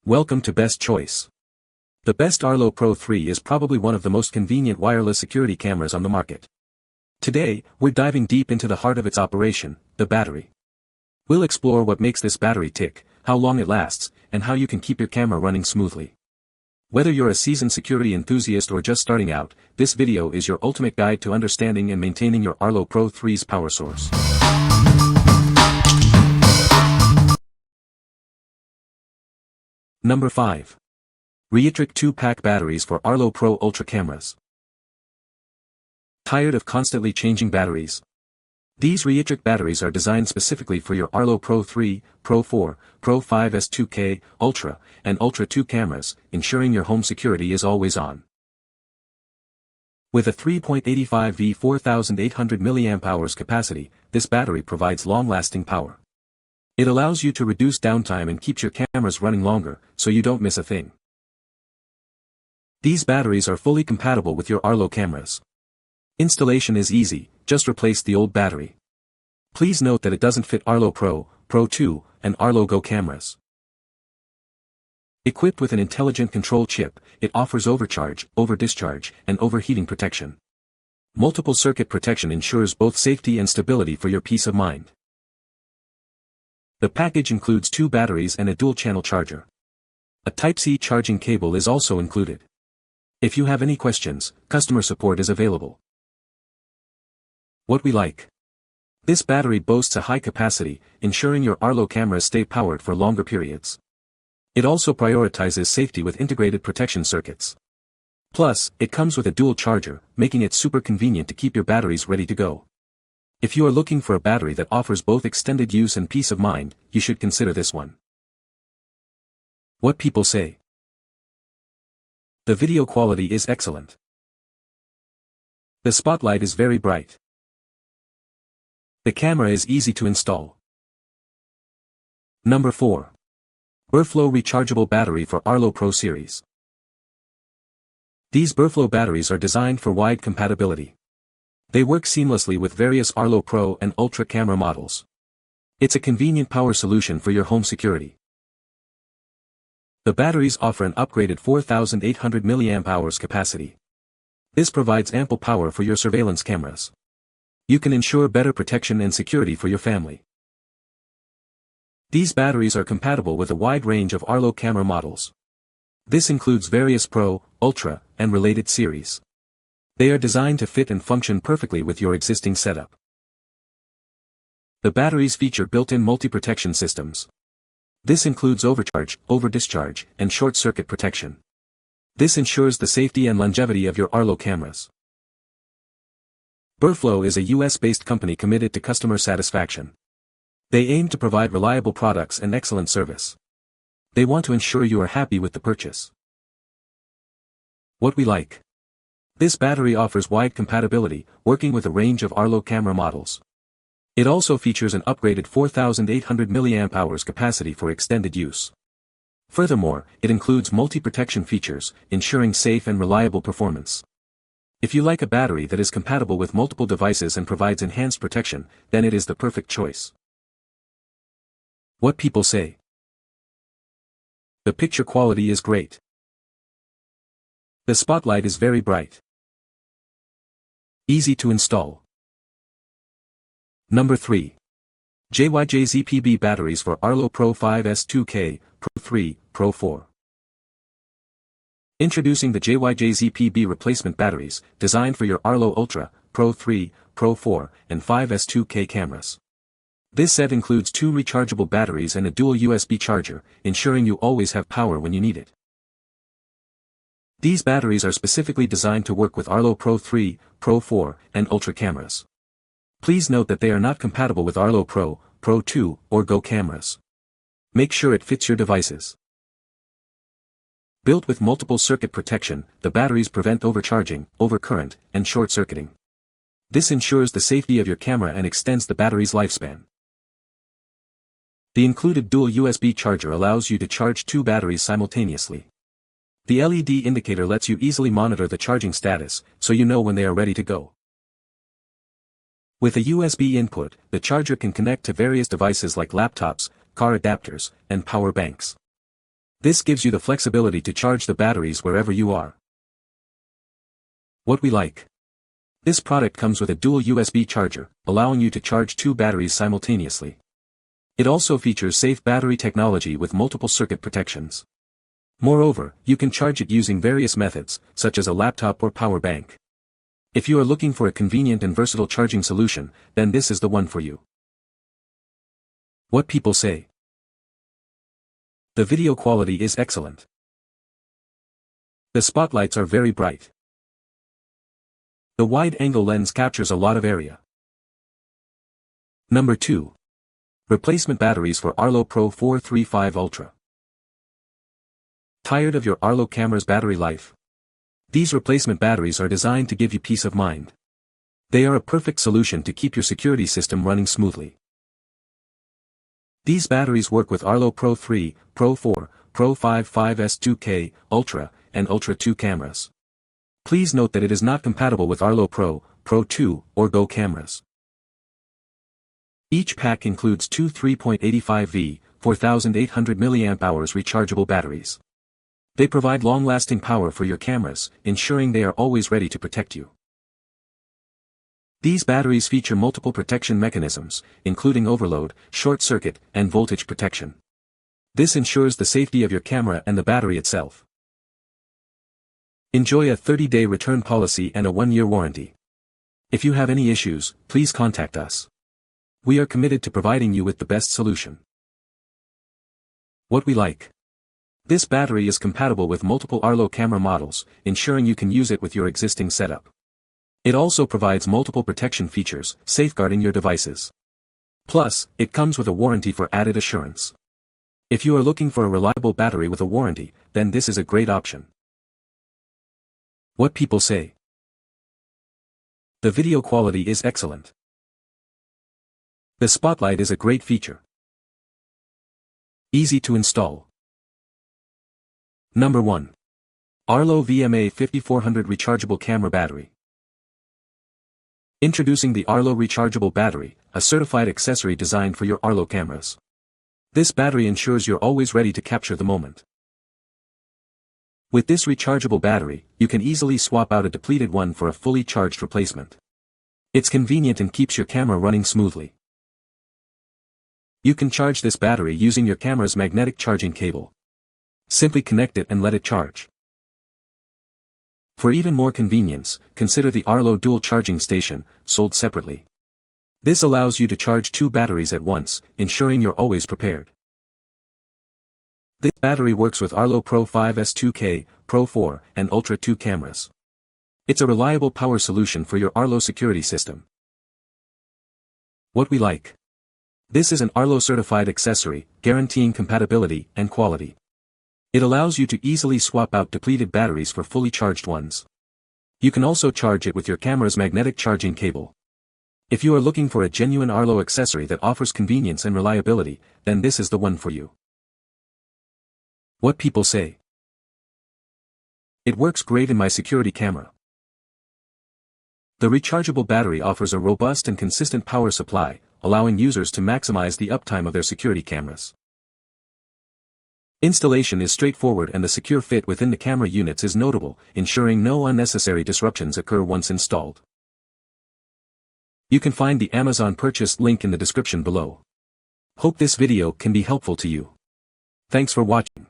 Welcome to Best Choice. The best Arlo Pro 3 is probably one of the most convenient wireless security cameras on the market. Today, we're diving deep into the heart of its operation, the battery. We'll explore what makes this battery tick, how long it lasts, and how you can keep your camera running smoothly. Whether you're a seasoned security enthusiast or just starting out, this video is your ultimate guide to understanding and maintaining your Arlo Pro 3's power source. Number 5. REYTRIC 2-pack batteries for Arlo Pro Ultra cameras. Tired of constantly changing batteries? These REYTRIC batteries are designed specifically for your Arlo Pro 3, Pro 4, Pro 5s 2K, Ultra, and Ultra 2 cameras, ensuring your home security is always on. With a 3.85V 4800 mAh capacity, this battery provides long-lasting power. It allows you to reduce downtime and keeps your cameras running longer, so you don't miss a thing. These batteries are fully compatible with your Arlo cameras. Installation is easy, just replace the old battery. Please note that it doesn't fit Arlo Pro, Pro 2, and Arlo Go cameras. Equipped with an intelligent control chip, it offers overcharge, over-discharge, and overheating protection. Multiple circuit protection ensures both safety and stability for your peace of mind. The package includes 2 batteries and a dual-channel charger. A Type-C charging cable is also included. If you have any questions, customer support is available. What we like. This battery boasts a high capacity, ensuring your Arlo cameras stay powered for longer periods. It also prioritizes safety with integrated protection circuits. Plus, it comes with a dual charger, making it super convenient to keep your batteries ready to go. If you are looking for a battery that offers both extended use and peace of mind, you should consider this one. What people say. The video quality is excellent. The spotlight is very bright. The camera is easy to install. Number 4. Burflo rechargeable battery for Arlo Pro series. These Burflo batteries are designed for wide compatibility. They work seamlessly with various Arlo Pro and Ultra camera models. It's a convenient power solution for your home security. The batteries offer an upgraded 4800 mAh capacity. This provides ample power for your surveillance cameras. You can ensure better protection and security for your family. These batteries are compatible with a wide range of Arlo camera models. This includes various Pro, Ultra, and related series. They are designed to fit and function perfectly with your existing setup. The batteries feature built-in multi-protection systems. This includes overcharge, over-discharge, and short-circuit protection. This ensures the safety and longevity of your Arlo cameras. Burflo is a US-based company committed to customer satisfaction. They aim to provide reliable products and excellent service. They want to ensure you are happy with the purchase. What we like. This battery offers wide compatibility, working with a range of Arlo camera models. It also features an upgraded 4800 mAh capacity for extended use. Furthermore, it includes multi-protection features, ensuring safe and reliable performance. If you like a battery that is compatible with multiple devices and provides enhanced protection, then it is the perfect choice. What people say. The picture quality is great. The spotlight is very bright. Easy to install. Number 3. JYJZPB batteries for Arlo Pro 5s 2K, Pro 3, Pro 4. Introducing the JYJZPB replacement batteries, designed for your Arlo Ultra, Pro 3, Pro 4, and 5s 2K cameras. This set includes 2 rechargeable batteries and a dual USB charger, ensuring you always have power when you need it. These batteries are specifically designed to work with Arlo Pro 3, Pro 4, and Ultra cameras. Please note that they are not compatible with Arlo Pro, Pro 2, or Go cameras. Make sure it fits your devices. Built with multiple circuit protection, the batteries prevent overcharging, overcurrent, and short-circuiting. This ensures the safety of your camera and extends the battery's lifespan. The included dual USB charger allows you to charge 2 batteries simultaneously. The LED indicator lets you easily monitor the charging status, so you know when they are ready to go. With a USB input, the charger can connect to various devices like laptops, car adapters, and power banks. This gives you the flexibility to charge the batteries wherever you are. What we like. This product comes with a dual USB charger, allowing you to charge 2 batteries simultaneously. It also features safe battery technology with multiple circuit protections. Moreover, you can charge it using various methods, such as a laptop or power bank. If you are looking for a convenient and versatile charging solution, then this is the one for you. What people say. The video quality is excellent. The spotlights are very bright. The wide-angle lens captures a lot of area. Number 2. Replacement batteries for Arlo Pro 435 Ultra. Tired of your Arlo camera's battery life? These replacement batteries are designed to give you peace of mind. They are a perfect solution to keep your security system running smoothly. These batteries work with Arlo Pro 3, Pro 4, Pro 5 5S2K, Ultra, and Ultra 2 cameras. Please note that it is not compatible with Arlo Pro, Pro 2, or Go cameras. Each pack includes 2 3.85V, 4800 mAh rechargeable batteries. They provide long-lasting power for your cameras, ensuring they are always ready to protect you. These batteries feature multiple protection mechanisms, including overload, short circuit, and voltage protection. This ensures the safety of your camera and the battery itself. Enjoy a 30-day return policy and a 1-year warranty. If you have any issues, please contact us. We are committed to providing you with the best solution. What we like. This battery is compatible with multiple Arlo camera models, ensuring you can use it with your existing setup. It also provides multiple protection features, safeguarding your devices. Plus, it comes with a warranty for added assurance. If you are looking for a reliable battery with a warranty, then this is a great option. What people say. The video quality is excellent. The spotlight is a great feature. Easy to install. Number 1. Arlo VMA 5400 Rechargeable Camera Battery. Introducing the Arlo Rechargeable Battery, a certified accessory designed for your Arlo cameras. This battery ensures you're always ready to capture the moment. With this rechargeable battery, you can easily swap out a depleted one for a fully charged replacement. It's convenient and keeps your camera running smoothly. You can charge this battery using your camera's magnetic charging cable. Simply connect it and let it charge. For even more convenience, consider the Arlo Dual Charging Station, sold separately. This allows you to charge 2 batteries at once, ensuring you're always prepared. This battery works with Arlo Pro 5S2K, Pro 4, and Ultra 2 cameras. It's a reliable power solution for your Arlo security system. What we like. This is an Arlo certified accessory, guaranteeing compatibility and quality. It allows you to easily swap out depleted batteries for fully charged ones. You can also charge it with your camera's magnetic charging cable. If you are looking for a genuine Arlo accessory that offers convenience and reliability, then this is the one for you. What people say. It works great in my security camera. The rechargeable battery offers a robust and consistent power supply, allowing users to maximize the uptime of their security cameras. Installation is straightforward and the secure fit within the camera units is notable, ensuring no unnecessary disruptions occur once installed. You can find the Amazon purchase link in the description below. Hope this video can be helpful to you. Thanks for watching.